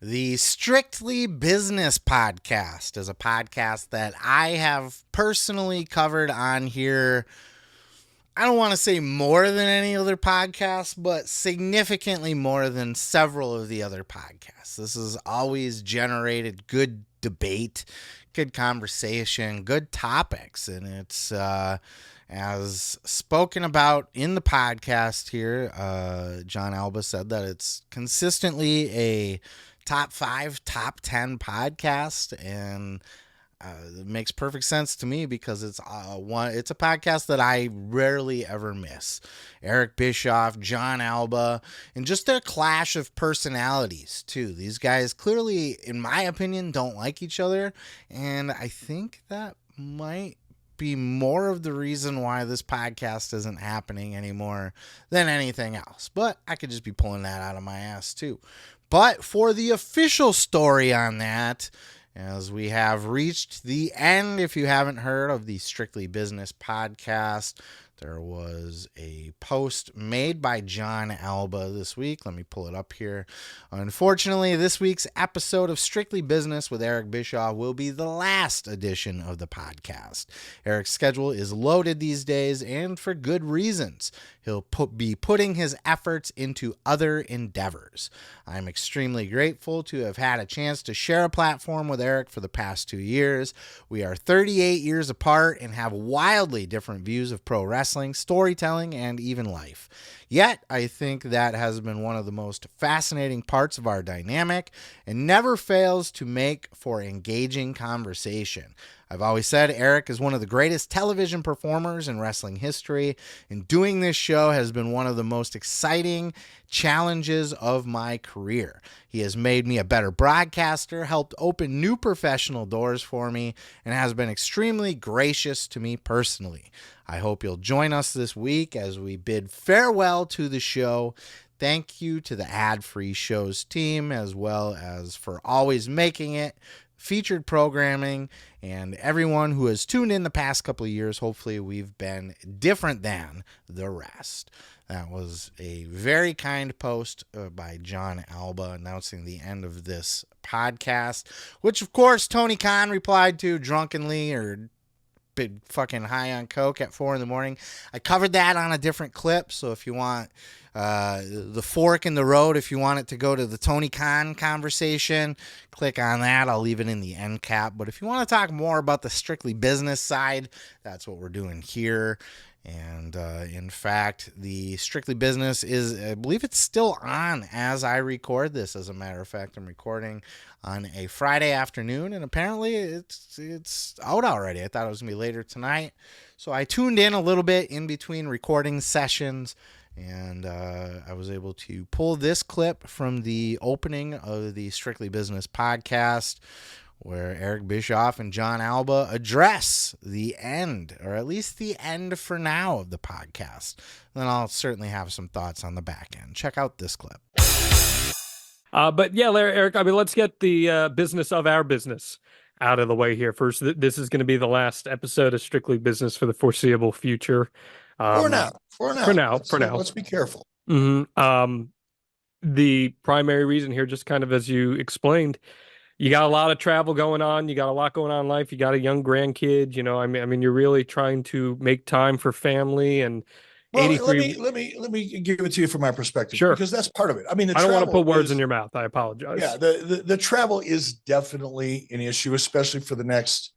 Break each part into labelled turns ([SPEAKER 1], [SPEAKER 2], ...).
[SPEAKER 1] The Strictly Business Podcast is a podcast that I have personally covered on here. I don't want to say more than any other podcast, but significantly more than several of the other podcasts. This has always generated good debate, good conversation, good topics, and it's as spoken about in the podcast here. Jon Alba said that it's consistently a top 5, top 10 podcast, and it makes perfect sense to me because it's a podcast that I rarely ever miss. Eric Bischoff, Jon Alba, and just their clash of personalities too. These guys clearly, in my opinion, don't like each other, and I think that might be more of the reason why this podcast isn't happening anymore than anything else. But I could just be pulling that out of my ass too. But for the official story on that, as we have reached the end, if you haven't heard of the Strictly Business Podcast, there was a post made by Jon Alba this week. Let me pull it up here. Unfortunately, this week's episode of Strictly Business with Eric Bischoff will be the last edition of the podcast. Eric's schedule is loaded these days, and for good reasons. He'll be putting his efforts into other endeavors. I'm extremely grateful to have had a chance to share a platform with Eric for the past 2 years. We are 38 years apart and have wildly different views of pro wrestling, storytelling, and even life. Yet, I think that has been one of the most fascinating parts of our dynamic and never fails to make for engaging conversation. I've always said Eric is one of the greatest television performers in wrestling history, and doing this show has been one of the most exciting challenges of my career. He has made me a better broadcaster, helped open new professional doors for me, and has been extremely gracious to me personally. I hope you'll join us this week as we bid farewell to the show. Thank you to the ad-free shows team, as well as for always making it featured programming, and everyone who has tuned in the past couple of years. Hopefully we've been different than the rest. That was a very kind post by Jon Alba announcing the end of this podcast, which of course Tony Khan replied to drunkenly or big fucking high on coke at 4 a.m. I covered that on a different clip, so if you want the fork in the road, if you want it to go to the Tony Khan conversation, click on that. I'll leave it in the end cap. But if you want to talk more about the strictly business side, that's what we're doing here. And in fact, the Strictly Business is, I believe it's still on as I record this. As a matter of fact, I'm recording on a Friday afternoon, and apparently it's out already. I thought it was going to be later tonight. So I tuned in a little bit in between recording sessions, and I was able to pull this clip from the opening of the Strictly Business podcast, where Eric Bischoff and Jon Alba address the end, or at least the end for now, of the podcast. Then I'll certainly have some thoughts on the back end. Check out this clip.
[SPEAKER 2] But yeah, Eric, I mean, let's get the business of our business out of the way here. First, this is going to be the last episode of Strictly Business for the foreseeable future.
[SPEAKER 3] For now. Let's be careful.
[SPEAKER 2] Mm-hmm. The primary reason here, just kind of as you explained, you got a lot of travel going on. You got a lot going on in life. You got a young grandkid. You know, I mean, you're really trying to make time for family. And
[SPEAKER 3] well, let me give it to you from my perspective,
[SPEAKER 2] sure,
[SPEAKER 3] because that's part of it. I mean,
[SPEAKER 2] I don't want to put words in your mouth. I apologize.
[SPEAKER 3] Yeah, the travel is definitely an issue, especially for the next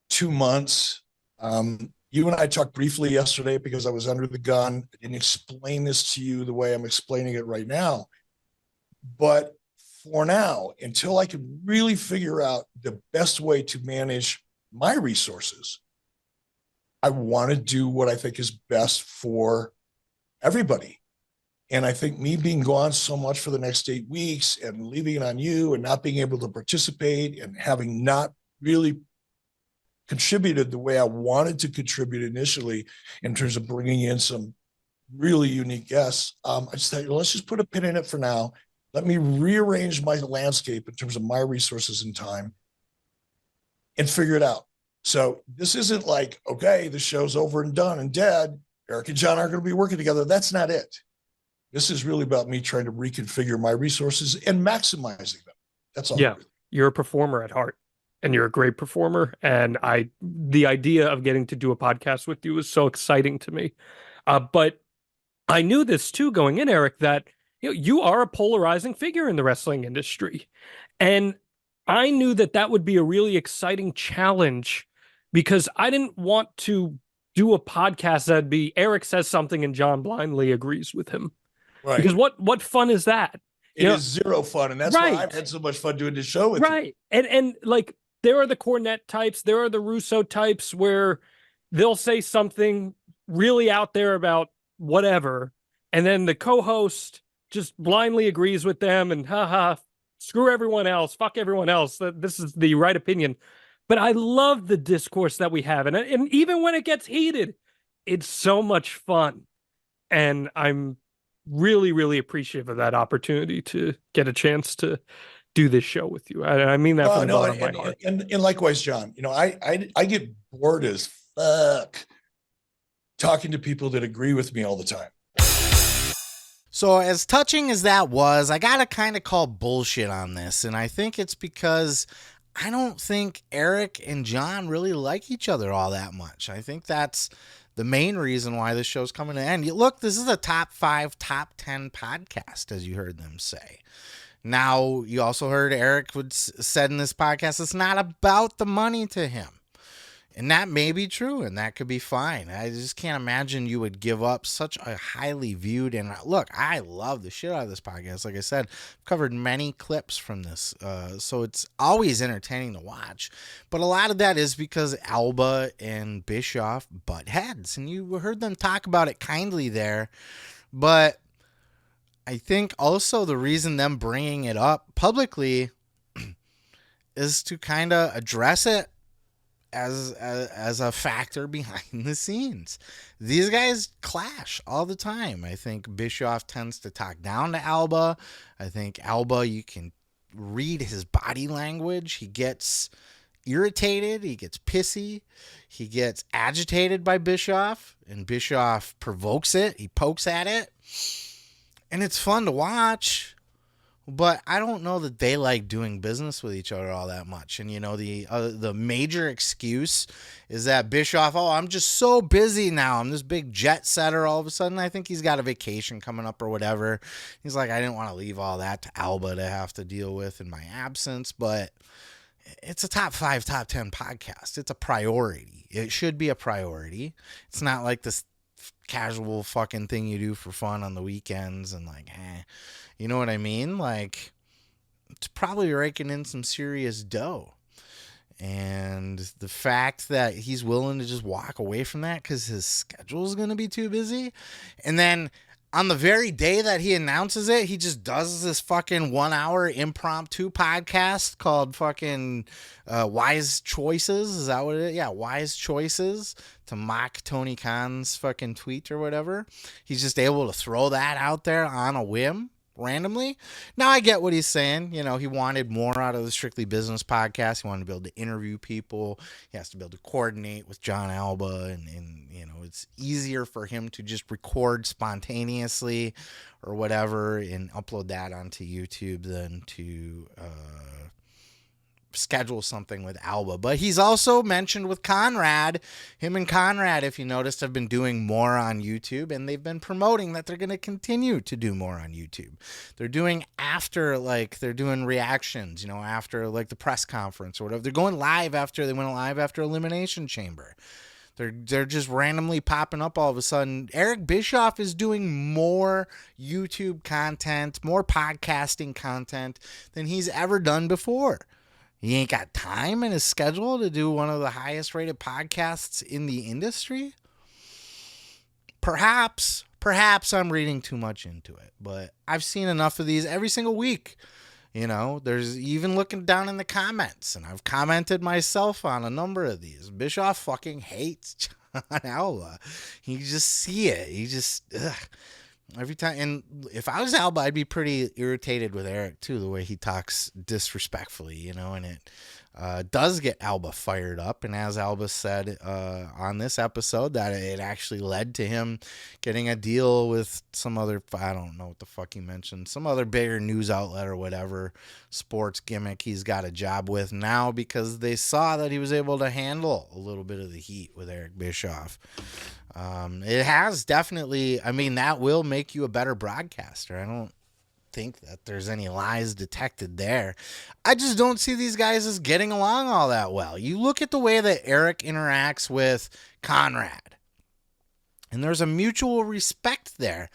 [SPEAKER 3] 2 months. You and I talked briefly yesterday because I was under the gun. I didn't explain this to you the way I'm explaining it right now, but for now, until I can really figure out the best way to manage my resources, I want to do what I think is best for everybody. And I think me being gone so much for the next 8 weeks and leaving it on you and not being able to participate and having not really contributed the way I wanted to contribute initially in terms of bringing in some really unique guests, I just thought, let's just put a pin in it for now. Let me rearrange my landscape in terms of my resources and time and figure it out. So this isn't like, okay, the show's over and done and dead. Eric and Jon aren't going to be working together. That's not it. This is really about me trying to reconfigure my resources and maximizing them. That's all.
[SPEAKER 2] Yeah, you're a performer at heart, and you're a great performer. And the idea of getting to do a podcast with you was so exciting to me. But I knew this too going in, Eric, that you are a polarizing figure in the wrestling industry. And I knew that that would be a really exciting challenge because I didn't want to do a podcast that'd be Eric says something and John blindly agrees with him.
[SPEAKER 3] Right.
[SPEAKER 2] Because what fun is that?
[SPEAKER 3] It is zero fun. And that's why I've had so much fun doing this show with you.
[SPEAKER 2] And like there are the Cornette types, there are the Russo types where they'll say something really out there about whatever, and then the co-host just blindly agrees with them and screw everyone else, fuck everyone else. This is the right opinion. But I love the discourse that we have. And even when it gets heated, it's so much fun. And I'm really, really appreciative of that opportunity to get a chance to do this show with you. I mean that from the bottom of my heart.
[SPEAKER 3] And likewise, John, I get bored as fuck talking to people that agree with me all the time.
[SPEAKER 1] So as touching as that was, I got to kind of call bullshit on this. And I think it's because I don't think Eric and John really like each other all that much. I think that's the main reason why this show's coming to end. Look, this is a top 5, top 10 podcast, as you heard them say. Now, you also heard Eric said in this podcast, it's not about the money to him. And that may be true, and that could be fine. I just can't imagine you would give up such a highly viewed, and look, I love the shit out of this podcast. Like I said, I've covered many clips from this, so it's always entertaining to watch. But a lot of that is because Alba and Bischoff butt heads, and you heard them talk about it kindly there. But I think also the reason them bringing it up publicly is to kind of address it as a factor behind the scenes. These guys clash all the time. I think Bischoff tends to talk down to Alba. I think Alba, you can read his body language. He gets irritated. He gets pissy. He gets agitated by Bischoff, and Bischoff provokes it. He pokes at it, and it's fun to watch. But I don't know that they like doing business with each other all that much. And, the major excuse is that Bischoff, I'm just so busy now. I'm this big jet setter all of a sudden. I think he's got a vacation coming up or whatever. He's like, I didn't want to leave all that to Alba to have to deal with in my absence. But it's a top 5, top 10 podcast. It's a priority. It should be a priority. It's not like this casual fucking thing you do for fun on the weekends and you know what I mean? Like, it's probably raking in some serious dough. And the fact that he's willing to just walk away from that because his schedule is going to be too busy. And then on the very day that he announces it, he just does this fucking 1-hour impromptu podcast called fucking Wise Choices. Is that what it is? Yeah, Wise Choices, to mock Tony Khan's fucking tweet or whatever. He's just able to throw that out there on a whim randomly. Now I get what he's saying. He wanted more out of the Strictly Business podcast. He wanted to be able to interview people. He has to be able to coordinate with Jon Alba, and it's easier for him to just record spontaneously or whatever and upload that onto YouTube than to schedule something with Alba. But he's also mentioned with Conrad. Him and Conrad, if you noticed, have been doing more on YouTube, and they've been promoting that they're going to continue to do more on YouTube. They're doing they're doing reactions, after the press conference or whatever. They're going live after they went live after Elimination Chamber. They're just randomly popping up all of a sudden. Eric Bischoff is doing more YouTube content, more podcasting content than he's ever done before. He ain't got time in his schedule to do one of the highest rated podcasts in the industry. Perhaps I'm reading too much into it, but I've seen enough of these every single week. There's even looking down in the comments, and I've commented myself on a number of these. Bischoff fucking hates Jon Alba. You just see it. Every time, and if I was Alba, I'd be pretty irritated with Eric too, the way he talks disrespectfully, you know, and it does get Alba fired up. And as Alba said on this episode, that it actually led to him getting a deal with some other, I don't know what the fuck he mentioned, some other bigger news outlet or whatever sports gimmick he's got a job with now, because they saw that he was able to handle a little bit of the heat with Eric Bischoff. It has definitely, I mean, that will make you a better broadcaster. I don't think that there's any lies detected there. I just don't see these guys as getting along all that well. You look at the way that Eric interacts with Conrad, and there's a mutual respect there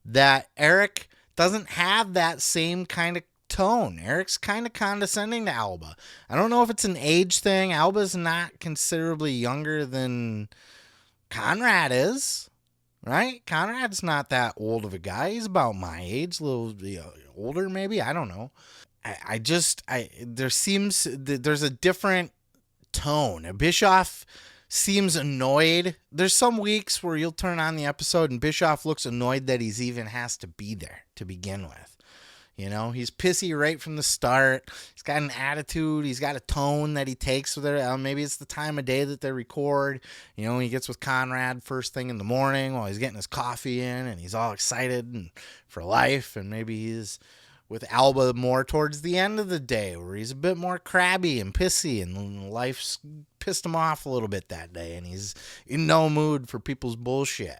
[SPEAKER 1] that Eric doesn't have that same kind of tone. Eric's kind of condescending to Alba. I don't know if it's an age thing. Alba's not considerably younger than Conrad is, right? Conrad's not that old of a guy. He's about my age, a little older maybe. I don't know. There's a different tone. Bischoff seems annoyed. There's some weeks where you'll turn on the episode and Bischoff looks annoyed that he's even has to be there to begin with. You know, he's pissy right from the start. He's got an attitude. He's got a tone that he takes with it. Maybe it's the time of day that they record. You know, he gets with Conrad first thing in the morning while he's getting his coffee in, and he's all excited and for life. And maybe he's with Alba more towards the end of the day, where he's a bit more crabby and pissy, and life's pissed him off a little bit that day, and he's in no mood for people's bullshit.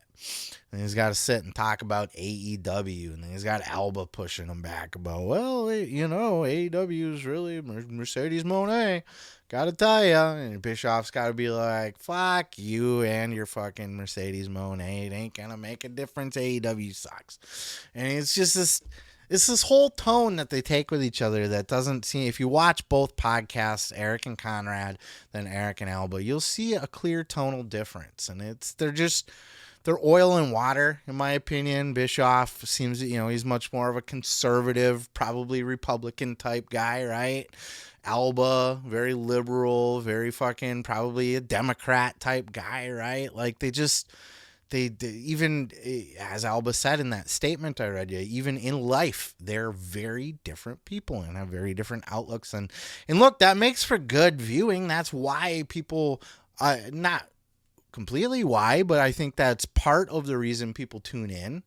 [SPEAKER 1] And he's got to sit and talk about AEW, and then he's got Alba pushing him back about, well, you know, AEW is really Mercedes Moné. Gotta tell ya. And Bischoff's got to be like, fuck you and your fucking Mercedes Moné. It ain't gonna make a difference. AEW sucks. And it's just this whole tone that they take with each other that doesn't seem, if you watch both podcasts, Eric and Conrad, then Eric and Alba, you'll see a clear tonal difference. And they're oil and water, in my opinion. Bischoff seems, you know, he's much more of a conservative, probably Republican type guy, right? Alba, very liberal, very fucking probably a Democrat type guy, right? Like they even, as Alba said in that statement I read you, even in life, they're very different people and have very different outlooks. And look, that makes for good viewing. That's why people, not completely why, but I think that's part of the reason people tune in.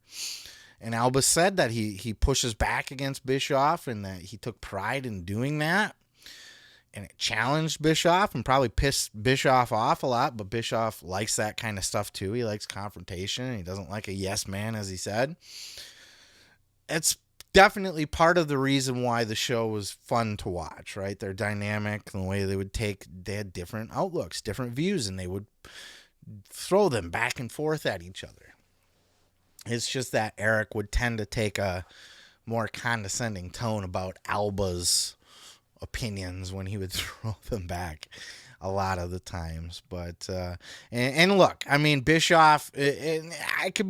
[SPEAKER 1] And Alba said that he pushes back against Bischoff and that he took pride in doing that. And it challenged Bischoff and probably pissed Bischoff off a lot, but Bischoff likes that kind of stuff too. He likes confrontation. He doesn't like a yes man, as he said. It's definitely part of the reason why the show was fun to watch, right? Their dynamic and the way they had different outlooks, different views, and they would throw them back and forth at each other. It's just that Eric would tend to take a more condescending tone about Alba's opinions when he would throw them back a lot of the times. But and look, I mean, Bischoff, it could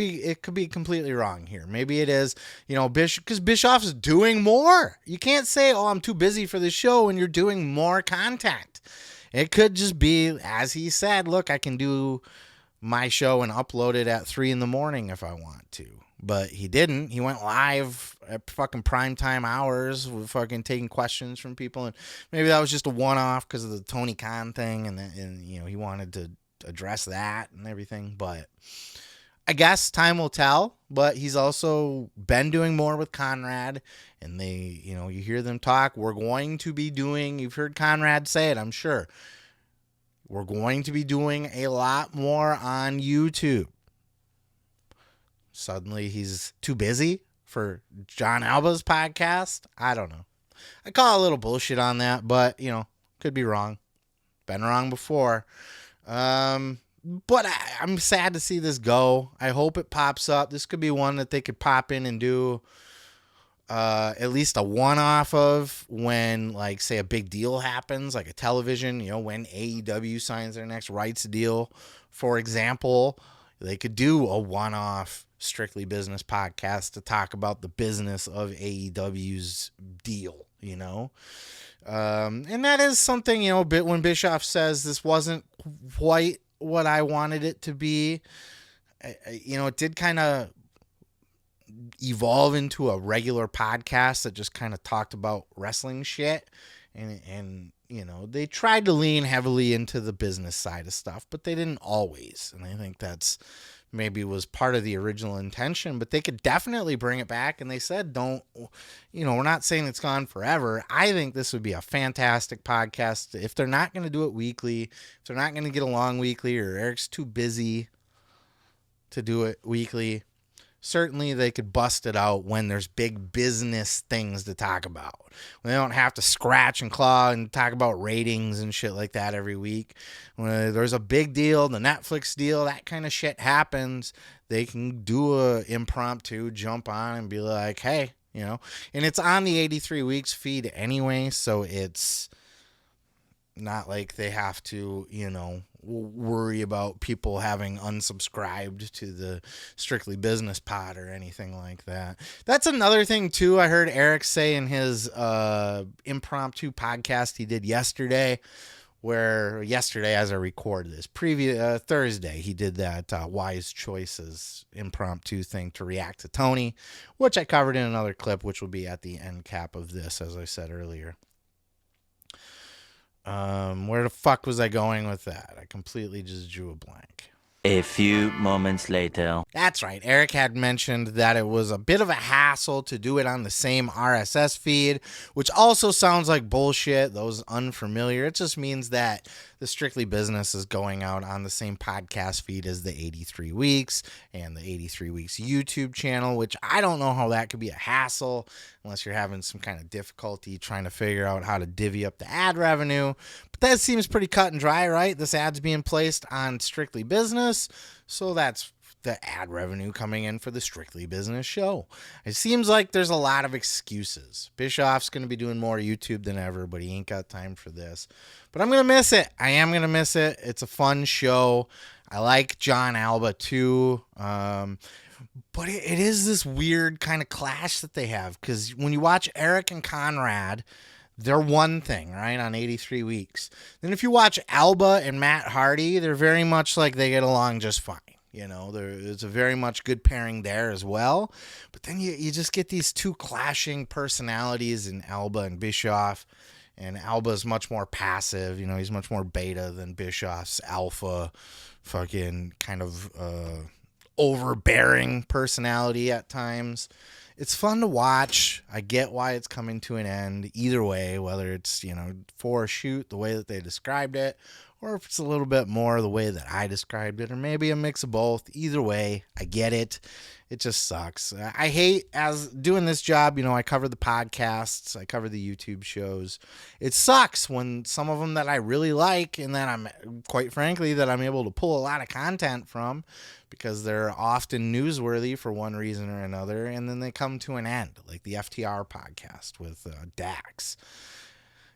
[SPEAKER 1] be completely wrong here. Maybe it is, you know, because Bischoff's doing more. You can't say, oh, I'm too busy for the show, and you're doing more content. It could just be, as he said, look, I can do my show and upload it at 3 a.m. if I want to. But he didn't. He went live at fucking primetime hours with fucking taking questions from people. And maybe that was just a one-off because of the Tony Khan thing. And you know, he wanted to address that and everything. But I guess time will tell. But he's also been doing more with Conrad. And they, you know, you hear them talk. We're going to be doing, you've heard Conrad say it, I'm sure. We're going to be doing a lot more on YouTube. Suddenly he's too busy for Jon Alba's podcast. I don't know. I call a little bullshit on that, but, you know, could be wrong. Been wrong before. But I'm sad to see this go. I hope it pops up. This could be one that they could pop in and do at least a one-off of when, like, say a big deal happens, like a television, you know, when AEW signs their next rights deal, for example. They could do a one-off Strictly Business podcast to talk about the business of AEW's deal, you know? And that is something, you know, when Bischoff says this wasn't quite what I wanted it to be, you know, it did kind of evolve into a regular podcast that just kind of talked about wrestling shit. And you know, they tried to lean heavily into the business side of stuff, but they didn't always. And I think that's maybe was part of the original intention, but they could definitely bring it back. And they said, don't, you know, we're not saying it's gone forever. I think this would be a fantastic podcast. If they're not going to do it weekly, if they're not going to get along weekly, or Eric's too busy to do it weekly, certainly they could bust it out when there's big business things to talk about. When they don't have to scratch and claw and talk about ratings and shit like that every week. When there's a big deal, the Netflix deal, that kind of shit happens, they can do a impromptu jump on and be like, hey, you know. And it's on the 83 Weeks feed anyway, so it's not like they have to, you know, worry about people having unsubscribed to the Strictly Business pod or anything like that. That's another thing too. I heard Eric say in his impromptu podcast he did yesterday, where yesterday as I record this, previous Thursday, he did that Wise Choices impromptu thing to react to Tony, which I covered in another clip, which will be at the end cap of this, as I said earlier. Where the fuck was I going with that? I completely just drew a blank.
[SPEAKER 4] A few moments later.
[SPEAKER 1] That's right. Eric had mentioned that it was a bit of a hassle to do it on the same RSS feed, which also sounds like bullshit. Those unfamiliar. It just means that the Strictly Business is going out on the same podcast feed as the 83 Weeks and the 83 Weeks YouTube channel, which I don't know how that could be a hassle unless you're having some kind of difficulty trying to figure out how to divvy up the ad revenue. But that seems pretty cut and dry, right? This ad's being placed on Strictly Business, so that's the ad revenue coming in for the Strictly Business show. It seems like there's a lot of excuses. Bischoff's going to be doing more YouTube than ever, but he ain't got time for this. But I'm going to miss it. I am going to miss it. It's a fun show. I like Jon Alba too. But it is this weird kind of clash that they have, because when you watch Eric and Conrad, they're one thing, right, on 83 Weeks. Then if you watch Alba and Matt Hardy, they're very much like they get along just fine. You know, there's a very much good pairing there as well. But then you just get these two clashing personalities in Alba and Bischoff. And Alba's much more passive. You know, he's much more beta than Bischoff's alpha, fucking kind of overbearing personality at times. It's fun to watch. I get why it's coming to an end. Either way, whether it's, you know, for a shoot the way that they described it, or if it's a little bit more the way that I described it, or maybe a mix of both. Either way, I get it. It just sucks. I hate, as doing this job, you know, I cover the podcasts, I cover the YouTube shows. It sucks when some of them that I really like, and that I'm, quite frankly, that I'm able to pull a lot of content from, because they're often newsworthy for one reason or another, and then they come to an end, like the FTR podcast with Dax.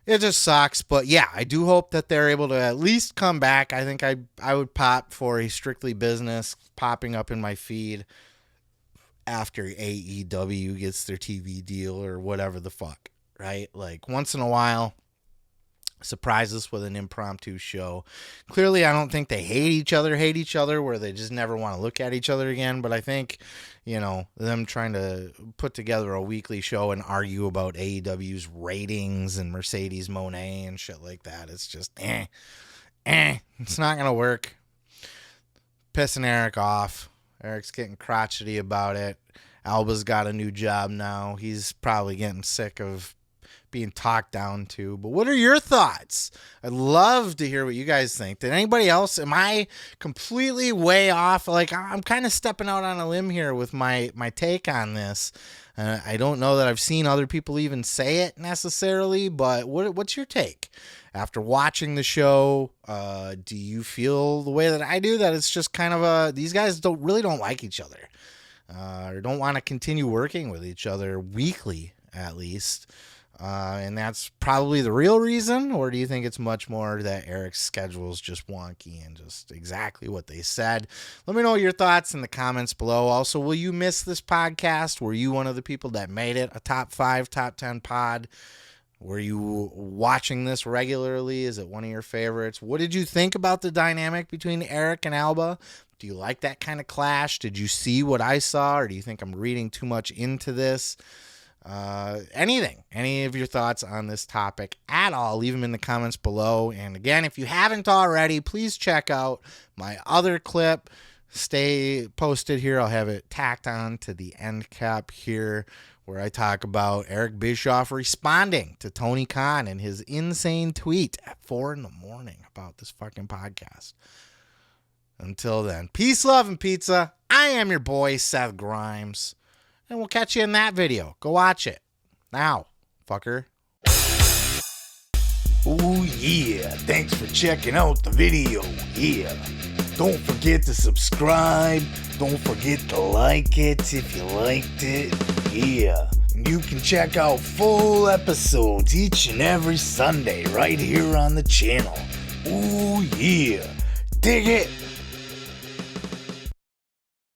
[SPEAKER 1] It just sucks, but yeah, I do hope that they're able to at least come back. I think I would pop for a Strictly Business popping up in my feed after AEW gets their TV deal or whatever the fuck, right? Like, once in a while, surprise us with an impromptu show. Clearly, I don't think they hate each other where they just never want to look at each other again, but I think, you know, them trying to put together a weekly show and argue about AEW's ratings and Mercedes Moné and shit like that, it's just it's not gonna work. Pissing Eric off. Eric's getting crotchety about it. Alba's got a new job now. He's probably getting sick of being talked down to. But what are your thoughts? I'd love to hear what you guys think. Did anybody else? Am I completely way off? Like, I'm kind of stepping out on a limb here with my take on this. I don't know that I've seen other people even say it necessarily, but what's your take? After watching the show, do you feel the way that I do, that it's just kind of these guys don't like each other, or don't want to continue working with each other weekly, at least? And that's probably the real reason, or do you think it's much more that Eric's schedule is just wonky and just exactly what they said? Let me know your thoughts in the comments below. Also, will you miss this podcast? Were you one of the people that made it a top 5, top 10 pod? Were you watching this regularly? Is it one of your favorites? What did you think about the dynamic between Eric and Alba? Do you like that kind of clash? Did you see what I saw, or do you think I'm reading too much into this? Anything, any of your thoughts on this topic at all, leave them in the comments below. And again, if you haven't already, please check out my other clip. Stay posted here. I'll have it tacked on to the end cap here, where I talk about Eric Bischoff responding to Tony Khan and his insane tweet at 4 a.m. about this fucking podcast. Until then, peace, love, and pizza. I am your boy, Seth Grimes, and we'll catch you in that video. Go watch it now, fucker.
[SPEAKER 5] Oh yeah, thanks for checking out the video. Yeah, don't forget to subscribe. Don't forget to like it if you liked it. Yeah, and you can check out full episodes each and every Sunday right here on the channel. Oh yeah, dig it.